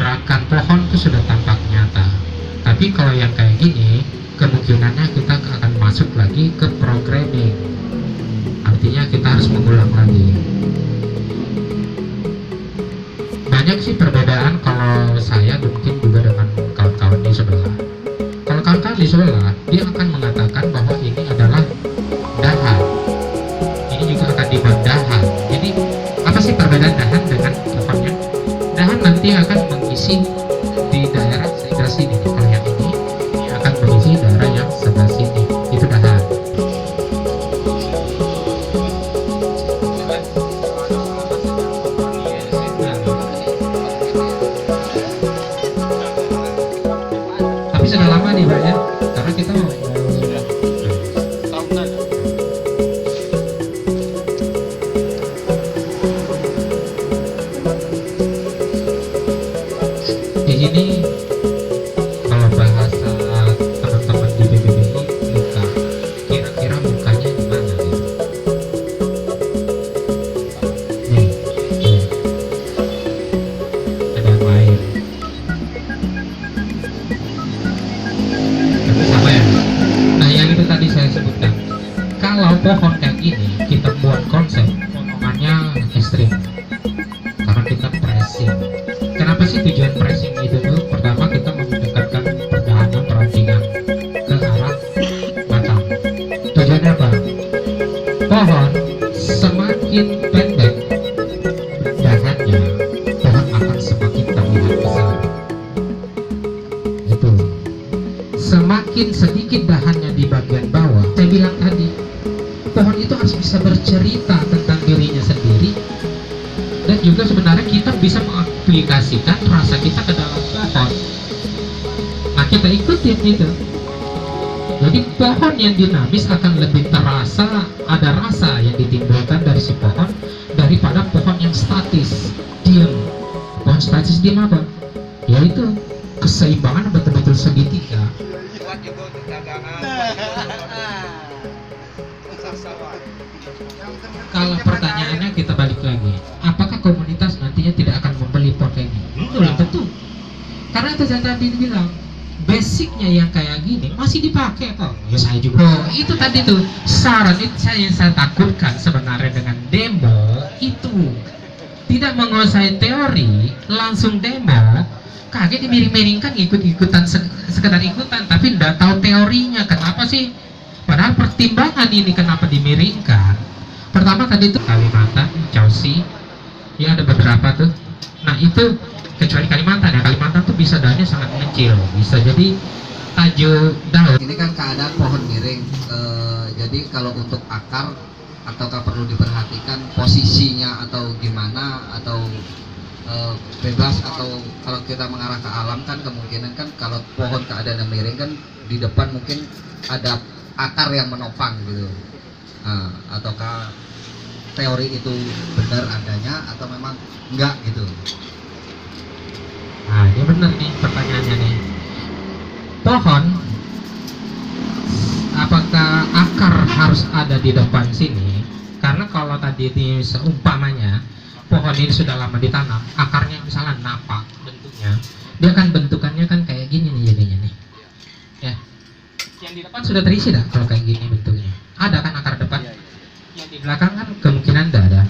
pergerakan pohon itu sudah tampak nyata. Tapi kalau yang kayak gini, kemungkinannya kita akan masuk lagi ke programming. Artinya kita harus mengulang lagi. Banyak sih perbedaan kalau saya mungkin juga dengan kawan-kawan di sebelah. Kalau kawan-kawan di sebelah, dia akan mengatakan bahwa ini adalah dahan. Ini juga akan dibuat dahan. Jadi apa sih perbedaan dahan dengan pohonnya? Dahan nanti akan mengisi di daerah sebelah sini. Kalau yang ini akan mengisi daerah yang sebelah sini. Itu dahan. Tapi sudah lama nih Pak ya, karena kita sudah tahunan. Di sini kalau bahasa teman-teman di BBBI muka, kira-kira mukanya gimana gitu? Nih, ada yang lain. Sama ya. Nah yang itu tadi saya sebutkan. Kalau pohon kayak gini kita buat konsep potongannya ekstrim, karena kita pressing. Kenapa sih tujuan pressing itu tuh? Pertama kita mendekatkan perdahanan perantingan ke arah batang. Tujuannya apa? Pohon semakin pendek dahannya, pohon akan semakin terlihat besar. Itu. Semakin sedikit dahannya di bagian bawah, saya bilang tadi, pohon itu harus bisa bercerita tentang dirinya sendiri, dan juga sebenarnya kita bisa mengaplikasikan rasa kita ke dalam pohon. Nah kita ikutin itu. Jadi pohon yang dinamis akan lebih terasa, ada rasa yang ditimbulkan dari si pohon daripada pohon yang statis, diam. Pohon statis diam apa? Yaitu keseimbangan betul-betul segitiga. Kalau pertanyaannya kita balik lagi, apakah komunitas nantinya tidak akan membeli pot kayak gini? Belum tentu. Karena itu yang tadi dibilang, basicnya yang kayak gini masih dipakai kok. Ya saya juga. Oh, itu tadi tuh saran itu yang saya takutkan sebenarnya dengan demo itu tidak menguasai teori, langsung demo, kaget dimiring-miringkan, ikut-ikutan sekedar ikutan, tapi tidak tahu teorinya. Kenapa sih? Padahal pertimbangan ini kenapa dimiringkan? Pertama tadi itu Kalimantan, Chelsea, ya ada beberapa tuh. Nah itu kecuali Kalimantan ya, Kalimantan tuh bisa daunnya sangat mengecil, bisa jadi tajuk daun. Ini kan keadaan pohon miring, jadi kalau untuk akar ataukah perlu diperhatikan posisinya atau gimana, atau bebas, atau kalau kita mengarah ke alam kan kemungkinan kan kalau pohon keadaan miring kan di depan mungkin ada akar yang menopang gitu. Nah, ataukah teori itu benar adanya atau memang enggak gitu? Nah ini benar nih pertanyaannya nih. Pohon, apakah akar harus ada di depan sini? Karena kalau tadi ini seumpamanya pohon ini sudah lama ditanam, akarnya misalnya napak bentuknya, dia kan bentukannya kan kayak gini nih jadinya nih. Ya. Yang di depan sudah terisi dah kalau kayak gini bentuknya. Ada kan akar depan? Yang di belakang kan kemungkinan tidak ada.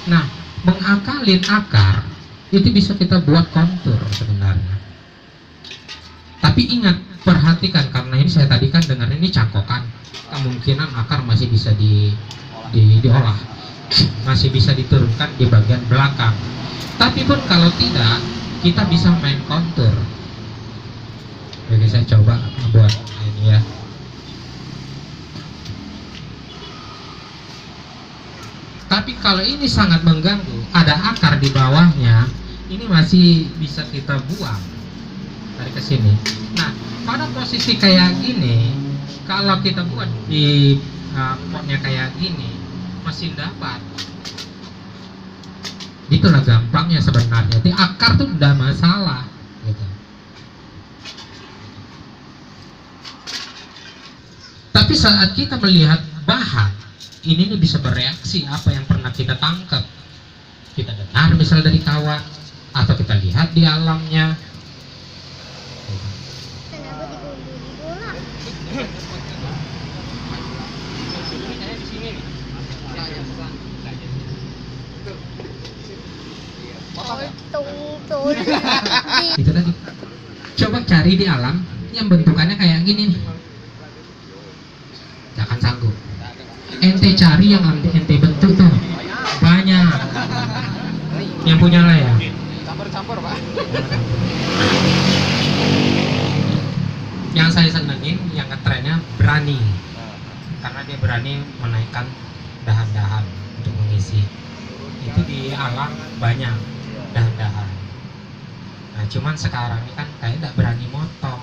Nah, mengakalin akar itu bisa kita buat kontur sebenarnya. Tapi ingat, perhatikan, karena ini saya tadi kan dengar ini cangkokan, kemungkinan akar masih bisa diolah, masih bisa diturunkan di bagian belakang. Tapi pun kalau tidak, kita bisa main kontur. Oke, saya coba buat ini ya. Tapi kalau ini sangat mengganggu, ada akar di bawahnya, ini masih bisa kita buang dari ke sini. Nah, pada posisi kayak gini, kalau kita buat di potnya kayak gini, masih dapat. Itulah gampangnya sebenarnya. Di akar tuh udah masalah, gitu. Tapi saat kita melihat bahan, ini nih bisa bereaksi apa yang pernah kita tangkap, kita dengar misal dari kawan, atau kita lihat di alamnya. Kenapa digunduli bola? Tung. Itu tadi. Coba cari di alam yang bentukannya kayak gini nih. Gak akan sanggup. Ente cari yang ente bentuk tuh banyak. Yang punya lah ya. Campur-campur, Pak. Yang saya senengin yang ngetrennya berani, karena dia berani menaikkan dahan-dahan untuk mengisi. Itu di alam banyak dahan-dahan. Nah cuman sekarang ini kan kayak tidak berani motong.